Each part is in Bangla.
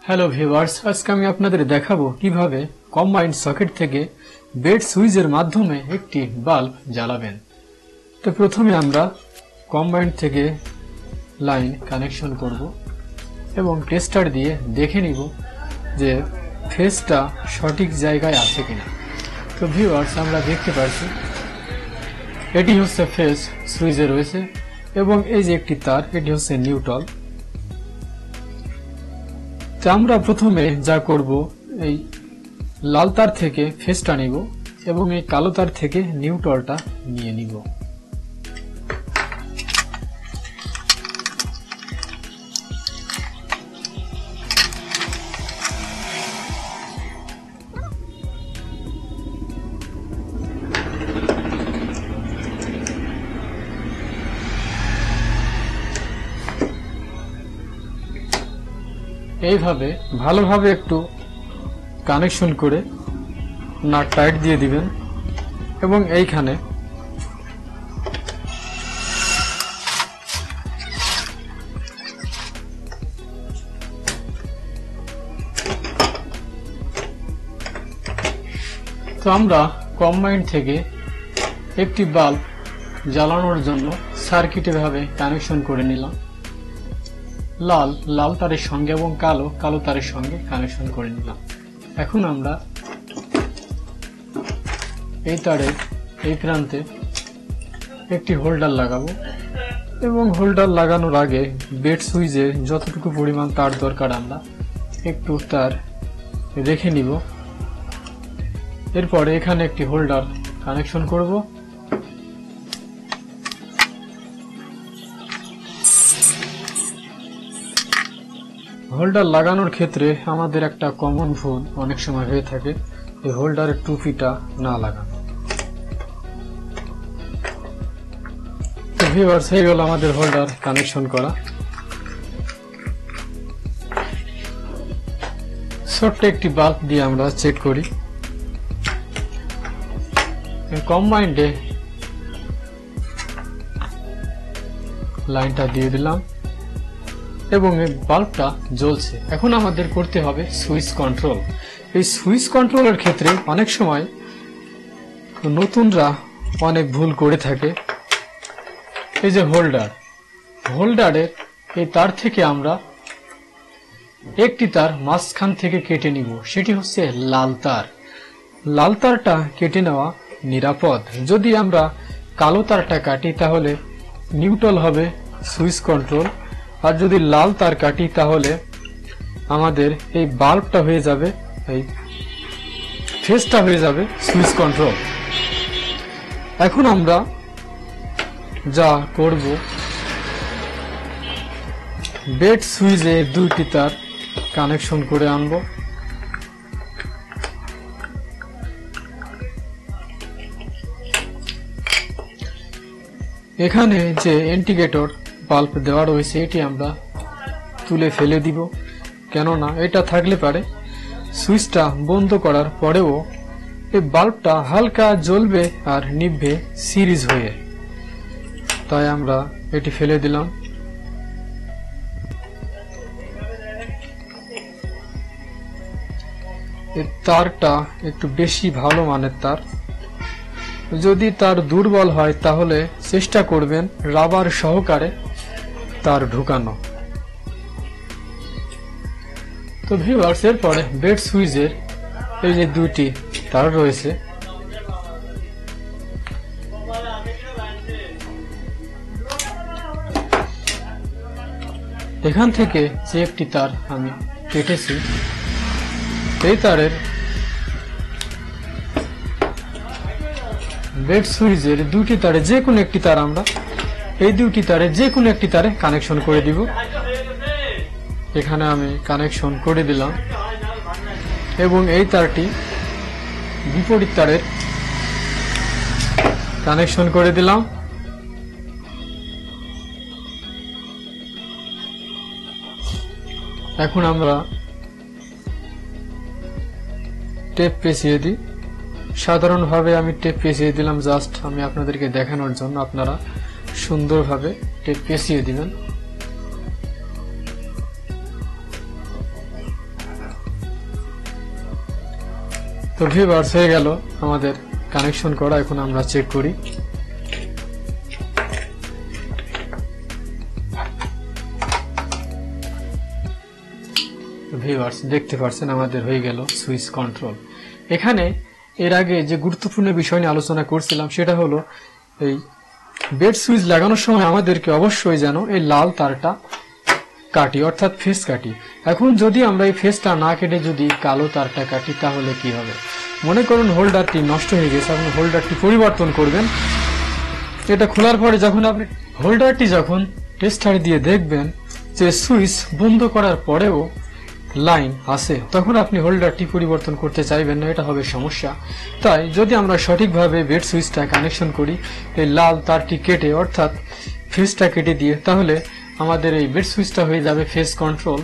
হ্যালো ভিউয়ার্স, আজকে আমি আপনাদের দেখাবো কিভাবে কম্বাইন্ড সকেট থেকে বেড সুইচের মাধ্যমে একটি বাল্ব জ্বালাবেন। তো প্রথমে আমরা কম্বাইন্ড থেকে লাইন কানেকশন করব এবং টেস্টার দিয়ে দেখে নিব যে ফেজটা সঠিক জায়গায় আছে কিনা। তো ভিউয়ার্স, আমরা দেখতে পাচ্ছি এটি হচ্ছে ফেজ সুইচে রয়েছে এবং এই যে একটি তার, এটি হচ্ছে নিউট্রাল। তো আমরা প্রথমে যা করব, এই লাল তার থেকে ফেজটা নিব এবং এই কালো তার থেকে নিউট্রালটা নিয়ে নিব। এইভাবে ভালোভাবে একটু কানেকশন করে নাট টাইট দিয়ে দিবেন এবং এইখানে তো আমরা কম্বাইন্ড থেকে একটি বাল্ব জ্বালানোর জন্য সার্কিট এভাবে কানেকশন করে নিলাম। লাল তারের সঙ্গে এবং কালো তারের সঙ্গে কানেকশন করে নিলাম। এখন আমরা এই তারের এই প্রান্তে একটি হোল্ডার লাগাবো এবং হোল্ডার লাগানোর আগে বেড সুইচে যতটুকু পরিমাণ তার দরকার আমরা একটু তার রেখে নিব। এরপরে এখানে একটি হোল্ডার কানেকশন করব। হোল্ডার লাগানোর ক্ষেত্রে আমাদের একটা কমন ভুল অনেক সময় হয়ে থাকে, এই হোল্ডারের টুপিটা না লাগানো। তো ভিউয়ার্স, হয়ে গেল আমাদের হোল্ডার কানেকশন করা। ছোট্ট একটি বাল্ব দিয়ে আমরা চেক করি। কম্বাইন্ডে লাইনটা দিয়ে দিলাম এবং এই বাল্বটা জ্বলছে। এখন আমাদের করতে হবে সুইচ কন্ট্রোল। এই সুইচ কন্ট্রোলের ক্ষেত্রে অনেক সময় নতুনরা অনেক ভুল করে থাকে। এই যে হোল্ডারের এই তার থেকে আমরা একটি তার মাঝখান থেকে কেটে নিব, সেটি হচ্ছে লাল তারটা কেটে নেওয়া নিরাপদ। যদি আমরা কালো তারটা কাটি তাহলে নিউট্রাল হবে সুইচ কন্ট্রোল, আর যদি লাল তার কাটি তাহলে আমাদের এই বাল্বটা হয়ে যাবে, এই ফেজটা হয়ে যাবে সুইচ কন্ট্রোল। এখন আমরা যা করব, বেড সুইচে দুইটি তার কানেকশন করে আনব। এখানে যে ইন্ডিকেটর বাল্ব দেওয়া রয়েছে এটি আমরা তুলে ফেলে দিব, কেননা এটা থাকলে পারে সুইচটা বন্ধ করার পরেও এই বাল্বটা হালকা জ্বলবে আর নিভবে সিরিজ হয়ে, তাই আমরা এটি ফেলে দিলাম। এই তারটা একটু বেশি ভালো মানের তার। যদি তার দুর্বল হয় তাহলে চেষ্টা করবেন রাবার সহকারে তার ঢুকানো। তো ভিউয়ার্স, এরপরে বেড সুইচের এই যে দুইটি তার রয়েছে, এখান থেকে যে একটি তার আমি কেটেছি, এই তারের বেড সুইচের দুটি তারে যে কোনো একটি তার আমরা এই দুটি তারে যে কোনো একটি তারে কানেকশন করে দিব। এখানে আমি কানেকশন করে দিলাম এবং এই তারটি বিপরীত তারের কানেকশন করে দিলাম। এখন আমরা টেপ পেঁচিয়ে দিই। সাধারণভাবে আমি টেপ পেঁচিয়ে দিলাম, জাস্ট আমি আপনাদেরকে দেখানোর জন্য। আপনারা সুন্দরভাবে টেপ পেঁচিয়ে দিবেন। তো ভিউয়ার্স হয়ে গেল আমাদের কানেকশন করা। এখন আমরা চেক করি। ভিউয়ার্স দেখতে পাচ্ছেন আমাদের হয়ে গেল সুইচ কন্ট্রোল। এখানে এর আগে যে গুরুত্বপূর্ণ বিষয় নিয়ে আলোচনা করছিলাম সেটা হলো এই বেড সুইচ লাগানোর সময় আমাদেরকে অবশ্যই যেন এই লাল তারটা কাটি, অর্থাৎ ফেস কাটি। এখন যদি আমরা এই ফেসটা না কেটে যদি কালো তারটা কাটি তাহলে কি হবে? মনে করুন হোল্ডারটি নষ্ট হয়ে গেছে, আপনি হোল্ডারটি পরিবর্তন করবেন। এটা খোলার পরে যখন আপনি হোল্ডারটি যখন টেস্টার দিয়ে দেখবেন যে সুইচ বন্ধ করার পরেও লাইন আছে, তখন আপনি হোল্ডারটি পরিবর্তন করতে চাইবেন না, এটা হবে সমস্যা। তাই যদি আমরা সঠিকভাবে বেড সুইচটা কানেকশন করি এই লাল তারটি কেটে, অর্থাৎ ফেসটা কেটে দিয়ে, তাহলে আমাদের এই বেড সুইচটা হয়ে যাবে ফেস কন্ট্রোল,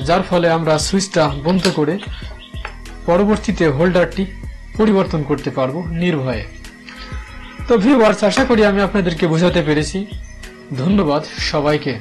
যার ফলে আমরা সুইচটা বন্ধ করে পরবর্তীতে হোল্ডারটি পরিবর্তন করতে পারবো নির্ভয়ে। তো ভিউয়ার্স, আশা করি আমি আপনাদেরকে বোঝাতে পেরেছি। ধন্যবাদ সবাইকে।